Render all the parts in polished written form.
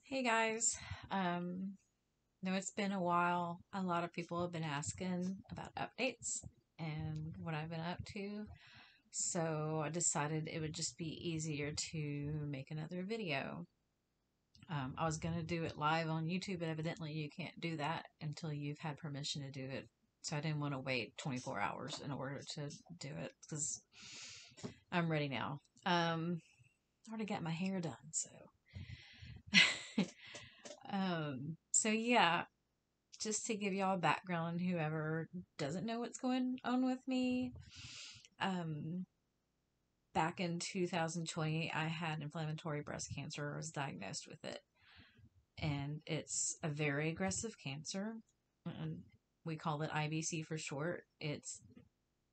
Hey guys, know it's been a while. A lot of people have been asking about updates and what I've been up to. So I decided it would just be easier to make another video. I was going to do it live on YouTube, but evidently you can't do that until you've had permission to do it. So I didn't want to wait 24 hours in order to do it because I'm ready now. I already got my hair done, so. So yeah, just to give y'all a background, whoever doesn't know what's going on with me, um, back in 2020, I had inflammatory breast cancer. I was diagnosed with it, and it's a very aggressive cancer. And we call it IBC for short. It's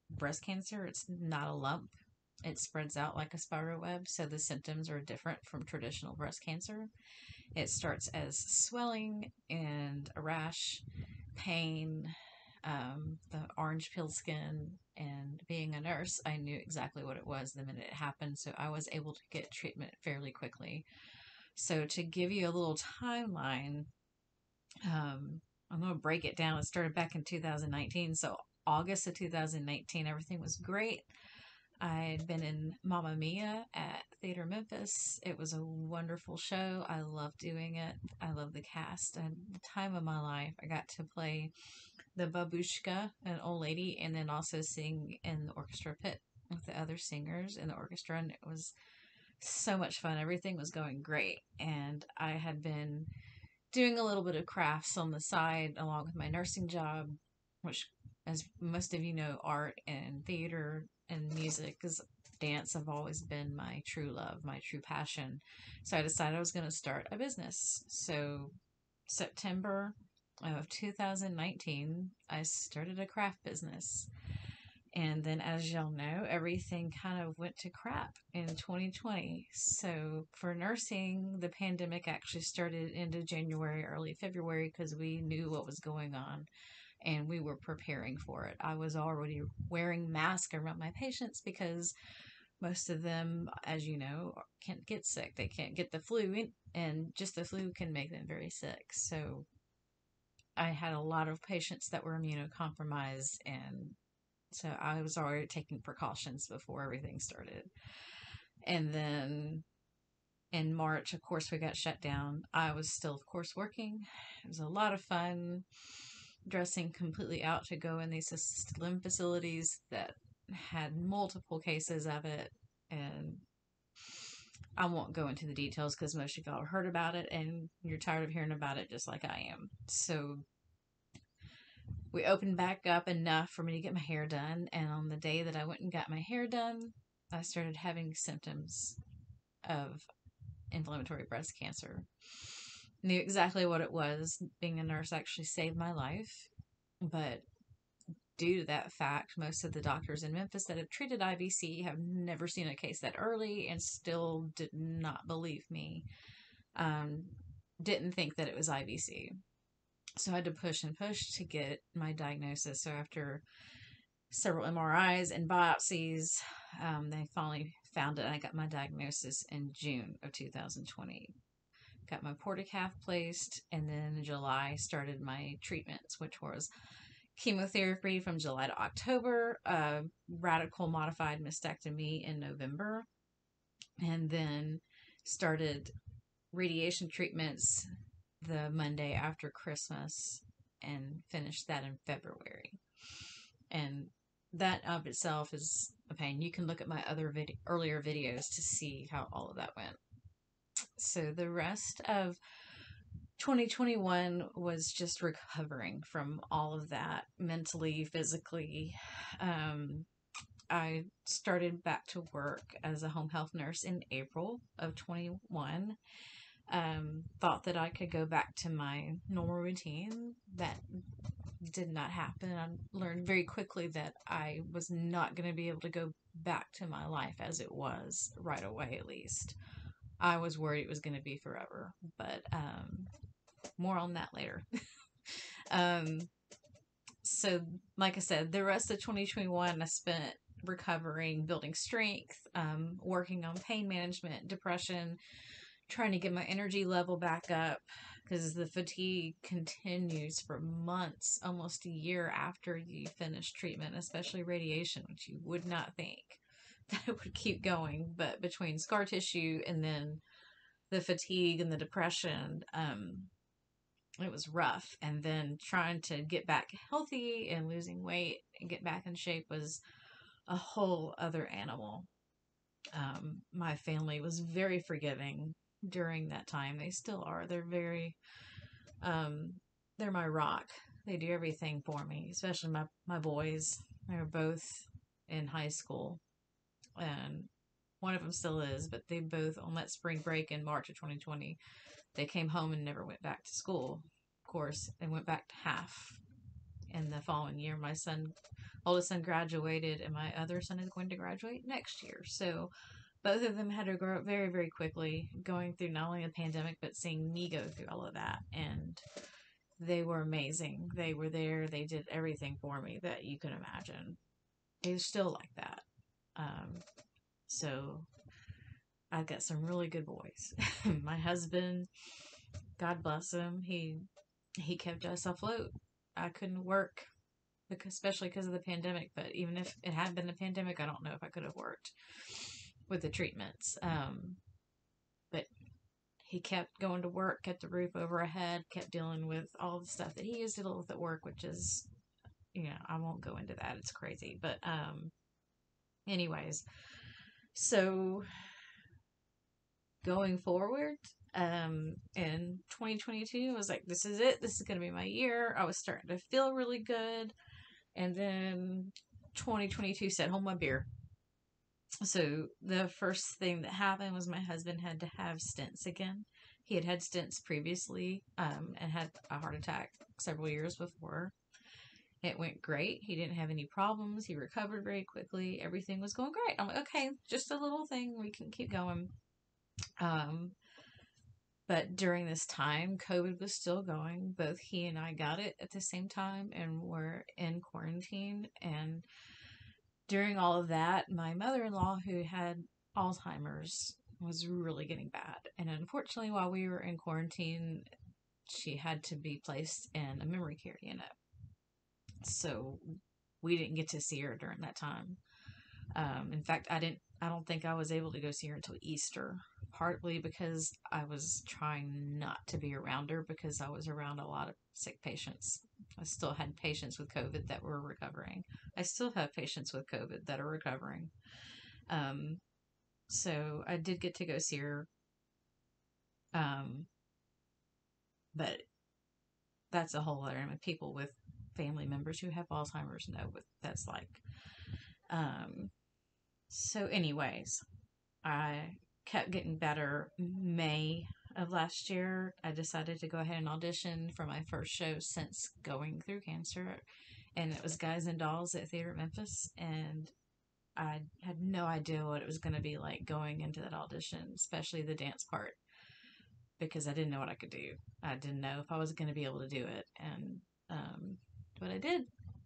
breast cancer. It's not a lump. It spreads out like a spider web, so the symptoms are different from traditional breast cancer. It starts as swelling and a rash, pain, the orange peel skin, and being a nurse, I knew exactly what it was the minute it happened, so I was able to get treatment fairly quickly. So, to give you a little timeline, I'm going to break it down. It started back in 2019, so August of 2019, everything was great. I'd been in Mamma Mia at Theater Memphis. It was a wonderful show. I loved doing it. I love the cast. And the time of my life, I got to play the babushka, an old lady, and then also sing in the orchestra pit with the other singers in the orchestra. And it was so much fun. Everything was going great. And I had been doing a little bit of crafts on the side along with my nursing job, which, as most of you know, art and theater and music is dance have always been my true love, my true passion. So I decided I was going to start a business. So September of 2019, I started a craft business. And then, as y'all know, everything kind of went to crap in 2020. So, for nursing, the pandemic actually started into January, early February, because we knew what was going on and we were preparing for it. I was already wearing masks around my patients because most of them, as you know, can't get sick. They can't get the flu, and just the flu can make them very sick. So, I had a lot of patients that were immunocompromised, and so I was already taking precautions before everything started. And then in March, of course, we got shut down. I was still, of course, working. It was a lot of fun dressing completely out to go in these assisted living facilities that had multiple cases of it. And I won't go into the details because most of y'all have heard about it and you're tired of hearing about it just like I am. So we opened back up enough for me to get my hair done. And on the day that I went and got my hair done, I started having symptoms of inflammatory breast cancer. Knew exactly what it was. Being a nurse actually saved my life. But due to that fact, most of the doctors in Memphis that have treated IBC have never seen a case that early and still did not believe me. Um, didn't think that it was IBC. So I had to push and push to get my diagnosis. So after several MRIs and biopsies, they finally found it. I got my diagnosis in June of 2020. Got my portacath placed, and then in July started my treatments, which was chemotherapy from July to October, radical modified mastectomy in November, and then started radiation treatments the Monday after Christmas and finished that in February. And that of itself is a pain. You can look at my other earlier videos to see how all of that went. So the rest of 2021 was just recovering from all of that mentally, physically. Um, I started back to work as a home health nurse in April of 21. Thought that I could go back to my normal routine. That did not happen. I learned very quickly that I was not going to be able to go back to my life as it was right away, at least. I was worried it was going to be forever, but more on that later. um, so, like I said, the rest of 2021 I spent recovering, building strength, working on pain management, depression, trying to get my energy level back up because the fatigue continues for months, almost a year after you finish treatment, especially radiation, which you would not think that it would keep going. But between scar tissue and then the fatigue and the depression, it was rough. And then trying to get back healthy and losing weight and get back in shape was a whole other animal. My family was very forgiving during that time. They still are. Um, they're my rock. They do everything for me, especially my boys. They're both in high school, and one of them still is, but they both, on that spring break in March of 2020, they came home and never went back to school. Of course, they went back to half in the following year. My oldest son graduated, and my other son is going to graduate next year. So both of them had to grow up very, very quickly, going through not only a pandemic, but seeing me go through all of that. And they were amazing. They were there. They did everything for me that you can imagine. They're still like that. Um, so I've got some really good boys. My husband, God bless him, he kept us afloat. I couldn't work, especially because of the pandemic. But even if it hadn't been the pandemic, I don't know if I could have worked with the treatments. But he kept going to work, kept the roof over our head, kept dealing with all the stuff that he used to deal with at work, which is, I won't go into that. It's crazy. But, anyways, so going forward, in 2022, I was like, this is it. This is going to be my year. I was starting to feel really good. And then 2022 said, hold my beer. So the first thing that happened was my husband had to have stents again. He had stents previously, and had a heart attack several years before. It went great. He didn't have any problems. He recovered very quickly. Everything was going great. I'm like, okay, just a little thing. We can keep going. But during this time, COVID was still going. Both he and I got it at the same time and were in quarantine. And during all of that, my mother-in-law, who had Alzheimer's, was really getting bad. And unfortunately, while we were in quarantine, she had to be placed in a memory care unit. So we didn't get to see her during that time. In fact, I don't think I was able to go see her until Easter, partly because I was trying not to be around her because I was around a lot of sick patients. I still had patients with COVID that were recovering. I still have patients with COVID that are recovering. So I did get to go see her. But that's a whole other, people with family members who have Alzheimer's know what that's like. So anyways, I kept getting better. May of last year, I decided to go ahead and audition for my first show since going through cancer. And it was Guys and Dolls at Theater Memphis. And I had no idea what it was going to be like going into that audition, especially the dance part, because I didn't know what I could do. I didn't know if I was going to be able to do it. And, but I did.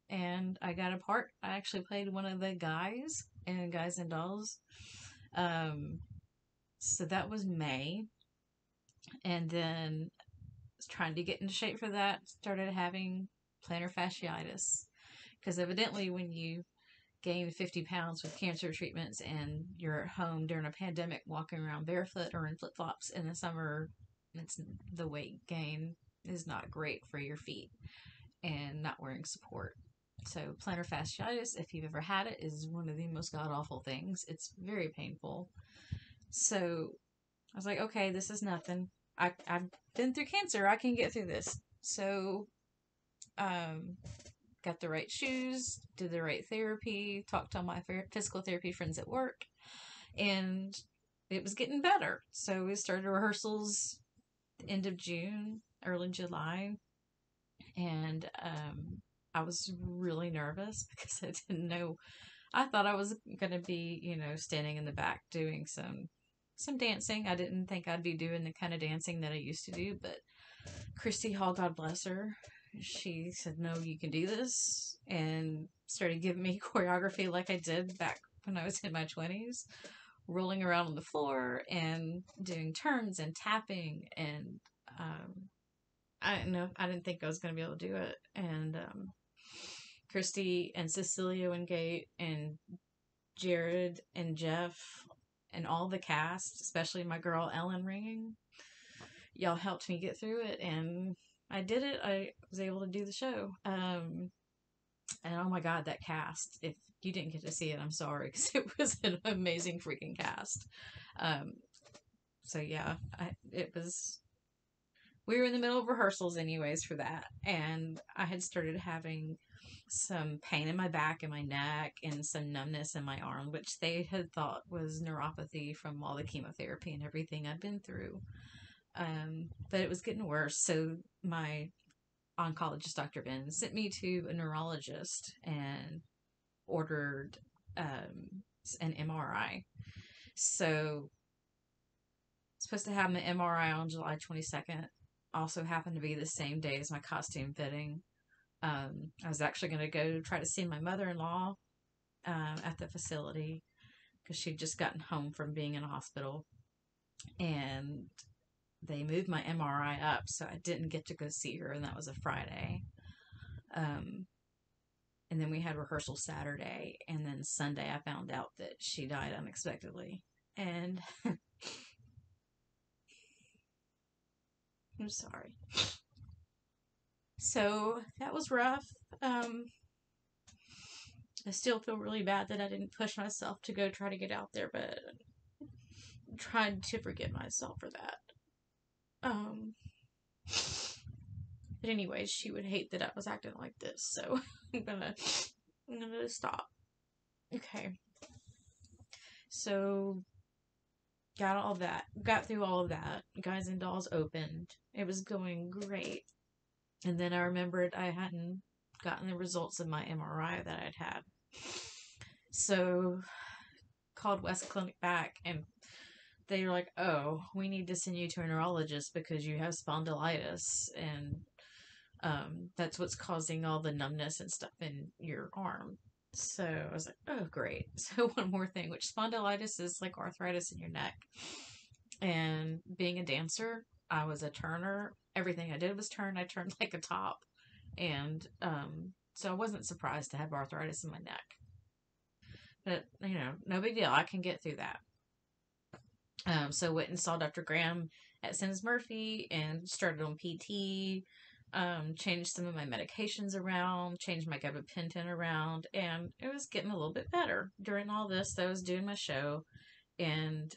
And I got a part. I actually played one of the guys in Guys and Dolls. So that was May. And then trying to get into shape for that, started having plantar fasciitis. Because evidently when you gain 50 pounds with cancer treatments and you're at home during a pandemic walking around barefoot or in flip-flops in the summer, the weight gain is not great for your feet and not wearing support. So plantar fasciitis, if you've ever had it, is one of the most god-awful things. It's very painful. So I was like, okay, this is nothing. I've been through cancer. I can get through this. So, got the right shoes, did the right therapy, talked to all my physical therapy friends at work, and it was getting better. So we started rehearsals end of June, early July, and I was really nervous because I didn't know. I thought I was going to be, standing in the back doing some dancing. I didn't think I'd be doing the kind of dancing that I used to do, but Christy Hall, God bless her, she said, no, you can do this, and started giving me choreography like I did back when I was in my 20s, rolling around on the floor and doing turns and tapping. And I didn't know, I didn't think I was going to be able to do it. And Christy and Cecilia Wingate and Jared and Jeff and all the cast, especially my girl Ellen Ringing, y'all helped me get through it, and I did it. I was able to do the show. And oh my god, that cast! If you didn't get to see it, I'm sorry, because it was an amazing freaking cast. Um, so yeah, it was. We were in the middle of rehearsals, anyways, for that, and I had started having some pain in my back and my neck and some numbness in my arm, which they had thought was neuropathy from all the chemotherapy and everything I'd been through. But it was getting worse. So my oncologist, Dr. Ben, sent me to a neurologist and ordered an MRI. So supposed to have an MRI on July 22nd. Also happened to be the same day as my costume fitting. I was actually going to go try to see my mother-in-law at the facility because she'd just gotten home from being in a hospital. And they moved my MRI up, so I didn't get to go see her, and that was a Friday. And then we had rehearsal Saturday, and then Sunday I found out that she died unexpectedly. And I'm sorry. So that was rough. I still feel really bad that I didn't push myself to go try to get out there, but I'm trying to forgive myself for that. But anyways, she would hate that I was acting like this, so I'm gonna stop. Okay. So got through all of that. Guys and Dolls opened. It was going great. And then I remembered I hadn't gotten the results of my MRI that I'd had. So called West Clinic back, and they were like, oh, we need to send you to a neurologist because you have spondylitis, and that's what's causing all the numbness and stuff in your arm. So I was like, oh, great. So one more thing, which spondylitis is like arthritis in your neck. And being a dancer, I was a turner. Everything I did was turn. I turned like a top. And so I wasn't surprised to have arthritis in my neck. But, no big deal. I can get through that. So went and saw Dr. Graham at Sims Murphy and started on PT. Changed some of my medications around, changed my gabapentin around, and it was getting a little bit better. During all this, I was doing my show, and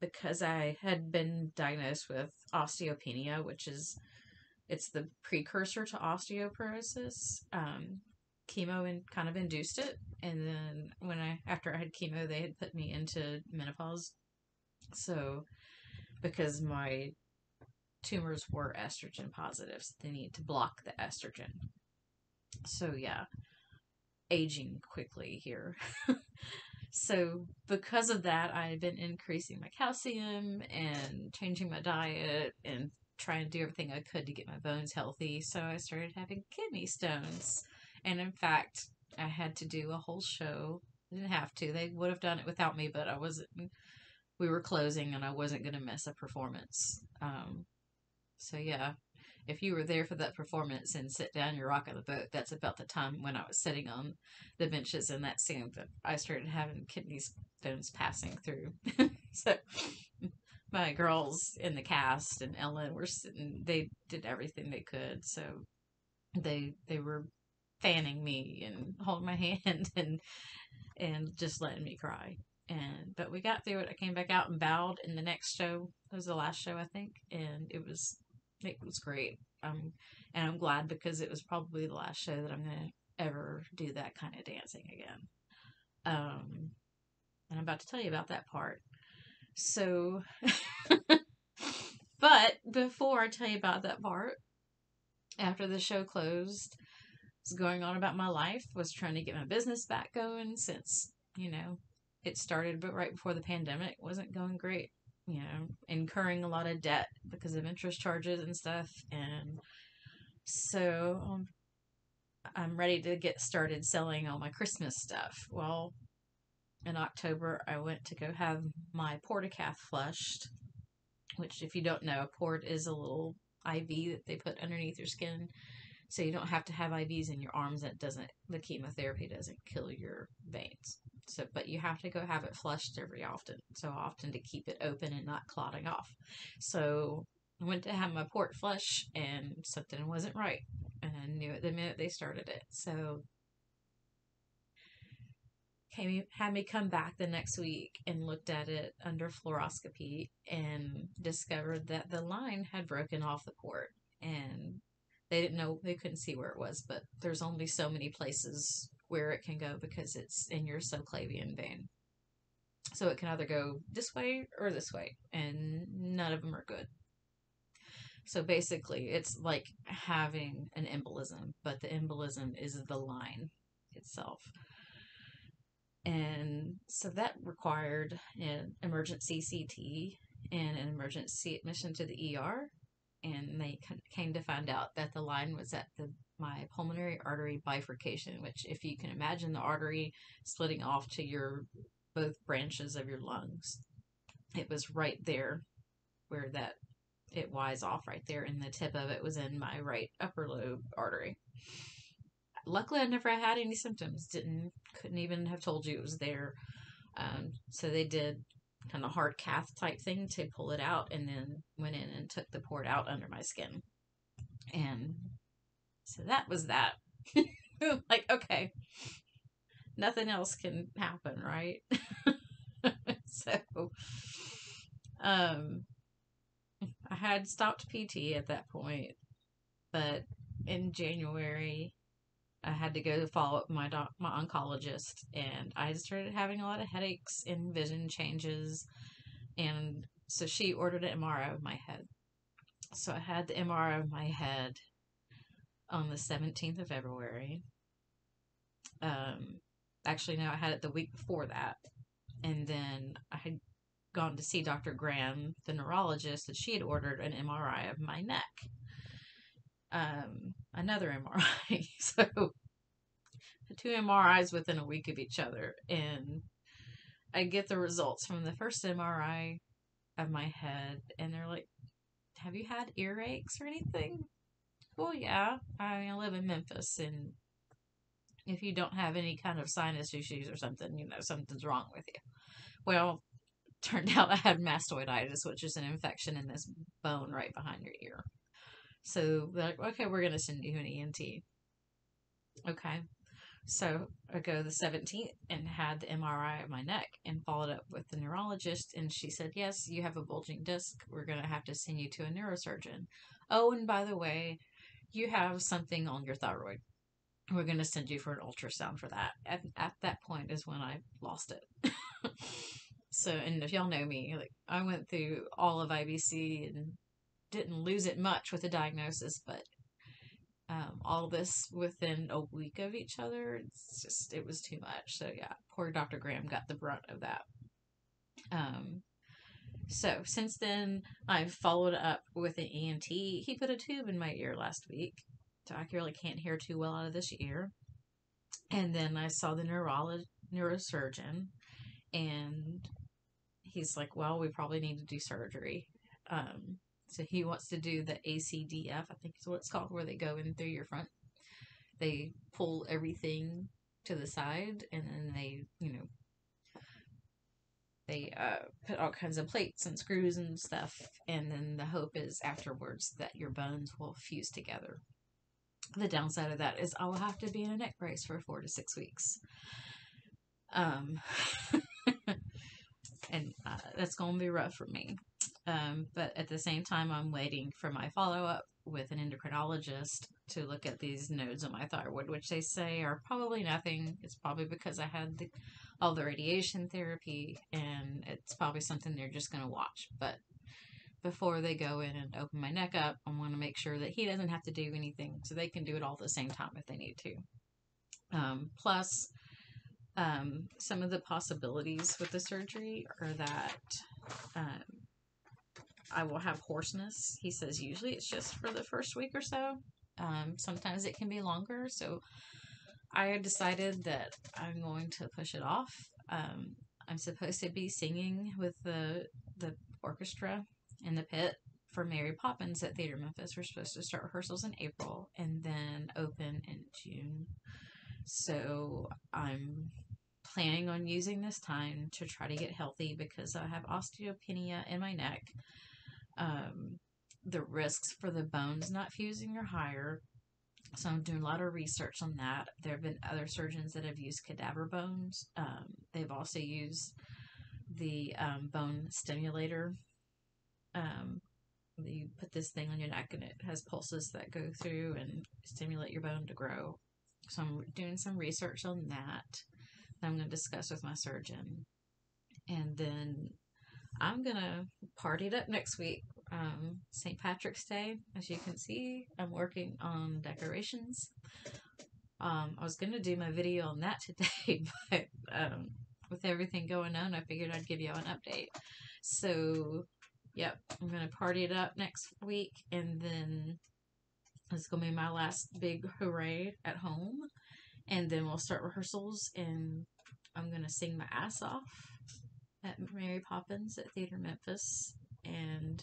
because I had been diagnosed with osteopenia, it's the precursor to osteoporosis, chemo kind of induced it, and then after I had chemo, they had put me into menopause. So because my tumors were estrogen positive, so they need to block the estrogen. So yeah, aging quickly here. So because of that, I've been increasing my calcium and changing my diet and trying to do everything I could to get my bones healthy. So I started having kidney stones. And in fact, I had to do a whole show. I didn't have to. They would have done it without me, but we were closing and I wasn't going to miss a performance. So yeah, if you were there for that performance and sit down, you're rocking the boat, that's about the time when I was sitting on the benches in that scene that I started having kidney stones passing through. So my girls in the cast and Ellen were sitting, they did everything they could. So they were fanning me and holding my hand and just letting me cry. But we got through it. I came back out and bowed in the next show. It was the last show, I think, and it was great. And I'm glad because it was probably the last show that I'm gonna ever do that kind of dancing again. And I'm about to tell you about that part. So, but before I tell you about that part, after the show closed, I was going on about my life, was trying to get my business back going since, it started but right before the pandemic. Wasn't going great, incurring a lot of debt because of interest charges and stuff. And so I'm ready to get started selling all my Christmas stuff. Well, in October, I went to go have my portacath flushed, which, if you don't know, a port is a little IV that they put underneath your skin, so you don't have to have IVs in your arms. The chemotherapy doesn't kill your veins. So, but you have to go have it flushed so often to keep it open and not clotting off. So I went to have my port flush, and something wasn't right, and I knew it the minute they started it. So had me come back the next week and looked at it under fluoroscopy and discovered that the line had broken off the port, and they didn't know, they couldn't see where it was, but there's only so many places where it can go because it's in your subclavian vein. So it can either go this way or this way, and none of them are good. So basically, it's like having an embolism, but the embolism is the line itself. And so that required an emergency CT and an emergency admission to the ER. And they came to find out that the line was at my pulmonary artery bifurcation, which, if you can imagine the artery splitting off to your both branches of your lungs, it was right there where it wise off right there, and the tip of it was in my right upper lobe artery. Luckily, I never had any symptoms. Couldn't even have told you it was there. So they did kind of hard cath type thing to pull it out, and then went in and took the port out under my skin. And so that was that. Like, okay, nothing else can happen, right? So, I had stopped PT at that point, but in January, I had to go to follow up with my oncologist, and I started having a lot of headaches and vision changes, and so she ordered an MRI of my head. So I had the MRI of my head on the 17th of February. Actually, no, I had it the week before that, and then I had gone to see Dr. Graham, the neurologist, and she had ordered an MRI of my neck. Another MRI. So 2 MRIs within a week of each other, and I get the results from the first MRI of my head, and they're like, "Have you had earaches or anything?" Well, yeah, I live in Memphis, and if you don't have any kind of sinus issues or something, something's wrong with you. Well, turned out I had mastoiditis, which is an infection in this bone right behind your ear. So they're like, "Okay, we're going to send you an ENT." Okay. So I go the 17th and had the MRI of my neck and followed up with the neurologist, and she said, "Yes, you have a bulging disc. We're going to have to send you to a neurosurgeon. Oh, and by the way, you have something on your thyroid. We're going to send you for an ultrasound for that." At that point is when I lost it. So, and if y'all know me, like, I went through all of IBC and didn't lose it much with the diagnosis, but all this within a week of each other, it was too much. So yeah, poor Dr. Graham got the brunt of that. So since then, I've followed up with an ENT. He put a tube in my ear last week, so I really can't hear too well out of this ear. And then I saw the neurosurgeon, and he's like, "Well, we probably need to do surgery." So he wants to do the ACDF, I think is what it's called, where they go in through your front. They pull everything to the side, and then they put all kinds of plates and screws and stuff, and then the hope is afterwards that your bones will fuse together. The downside of that is I will have to be in a neck brace for 4 to 6 weeks. And that's going to be rough for me. But at the same time, I'm waiting for my follow-up with an endocrinologist to look at these nodes on my thyroid, which they say are probably nothing. It's probably because I had all the radiation therapy, and it's probably something they're just going to watch. But before they go in and open my neck up, I want to make sure that he doesn't have to do anything, so they can do it all at the same time if they need to. Plus, some of the possibilities with the surgery are that I will have hoarseness. He says usually it's just for the first week or so. Sometimes it can be longer. So I decided that I'm going to push it off. I'm supposed to be singing with the orchestra in the pit for Mary Poppins at Theater Memphis. We're supposed to start rehearsals in April and then open in June. So I'm planning on using this time to try to get healthy because I have osteopenia in my neck. The risks for the bones not fusing are higher. So I'm doing a lot of research on that. There have been other surgeons that have used cadaver bones. They've also used the bone stimulator. You put this thing on your neck and it has pulses that go through and stimulate your bone to grow. So I'm doing some research on that I'm going to discuss with my surgeon. And then I'm going to party it up next week. St. Patrick's Day, as you can see, I'm working on decorations. I was going to do my video on that today, but with everything going on, I figured I'd give you an update. So, yep, I'm going to party it up next week, and then it's going to be my last big hooray at home. And then we'll start rehearsals, and I'm going to sing my ass off at Mary Poppins at Theater Memphis. And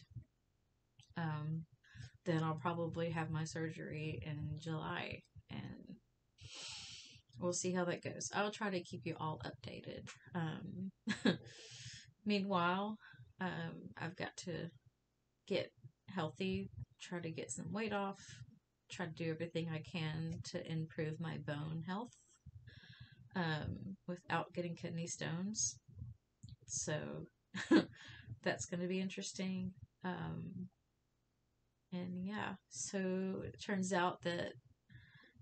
then I'll probably have my surgery in July. And we'll see how that goes. I'll try to keep you all updated. Meanwhile, I've got to get healthy, try to get some weight off, try to do everything I can to improve my bone health without getting kidney stones. So that's going to be interesting. And yeah, so it turns out that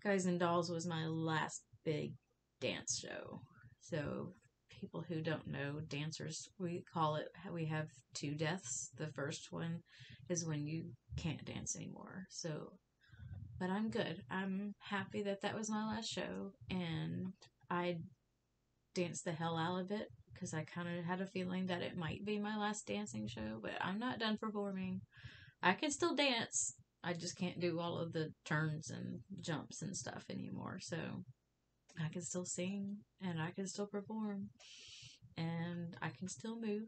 Guys and Dolls was my last big dance show. So people who don't know, dancers, we have 2 deaths. The first one is when you can't dance anymore. So, but I'm good. I'm happy that that was my last show, and I danced the hell out of it because I kind of had a feeling that it might be my last dancing show, but I'm not done performing. I can still dance. I just can't do all of the turns and jumps and stuff anymore. So I can still sing and I can still perform and I can still move.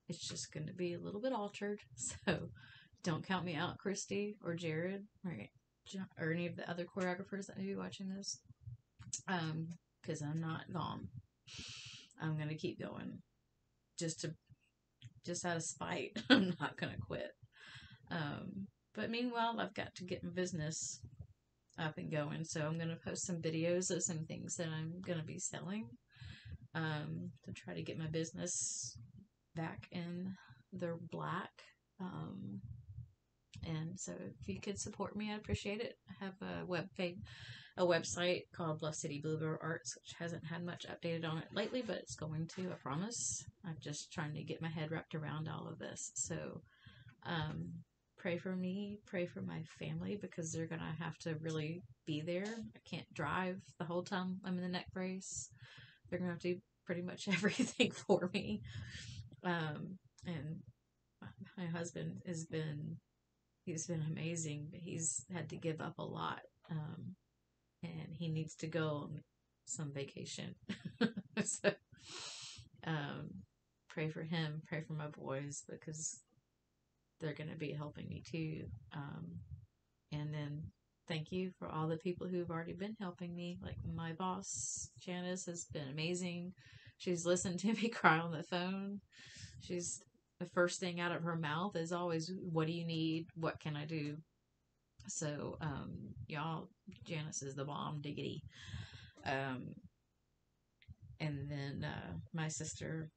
It's just going to be a little bit altered. So don't count me out, Christy or Jared or any of the other choreographers that may be watching this. Because I'm not gone. I'm going to keep going. Just out of spite. I'm not going to quit. But meanwhile, I've got to get my business up and going. So I'm going to post some videos of some things that I'm going to be selling to try to get my business back in the black. And so if you could support me, I'd appreciate it. I have a website called Bluff City Bluebird Arts, which hasn't had much updated on it lately, but it's going to, I promise. I'm just trying to get my head wrapped around all of this. So, pray for me, pray for my family, because they're going to have to really be there. I can't drive the whole time I'm in the neck brace. They're going to have to do pretty much everything for me. And my husband he's been amazing, but he's had to give up a lot. And he needs to go on some vacation. So, pray for him, pray for my boys, because they're going to be helping me too. And then thank you for all the people who've already been helping me. Like my boss, Janice, has been amazing. She's listened to me cry on the phone. The first thing out of her mouth is always, what do you need? What can I do? So, y'all, Janice is the bomb, diggity. And then, my sister,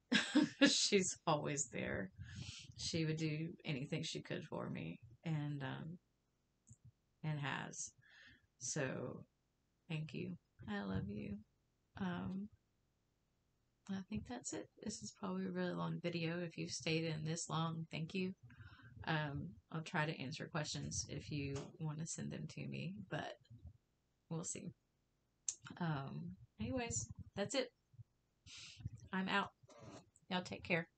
she's always there. She would do anything she could for me, and has. So, thank you. I love you. I think that's it. This is probably a really long video. If you've stayed in this long, thank you. I'll try to answer questions if you want to send them to me, but we'll see. Anyways, that's it. I'm out. Y'all take care.